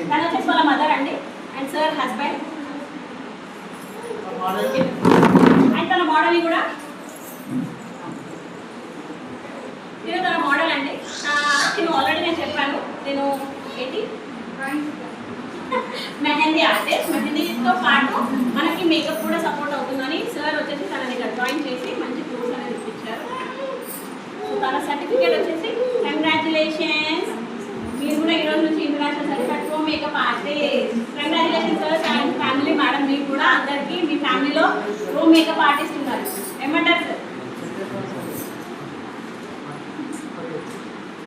తను వచ్చేసి వాళ్ళ మదర్ అండి అండ్ సార్ హస్బెండ్ అండ్ తన మోడల్ కూడా నేను తన మోడల్ అండి. నేను ఆల్రెడీ నేను చెప్పాను నేను ఏంటి మెహందీ ఆర్టిస్ట్. మెహందీతో పాటు మనకి మేకప్ కూడా సపోర్ట్ అవుతుందని సార్ వచ్చేసి తనని ఇక్కడ డ్రాయింగ్ చేసి మంచి ప్రూఫ్స్ అనేది ఇప్పించారు. సో తన సర్టిఫికేట్ వచ్చేసి కంగ్రాచులేషన్స్. మీరు కూడా ఈరోజు నుంచి international certificate pro makeup artist. Congratulations sir and family. Madam మీకు కూడా అందరికీ మీ ఫ్యామిలీలో ప్రో మేకప్ ఆర్టిస్ట్ ఉన్నారు. ఏమంటారు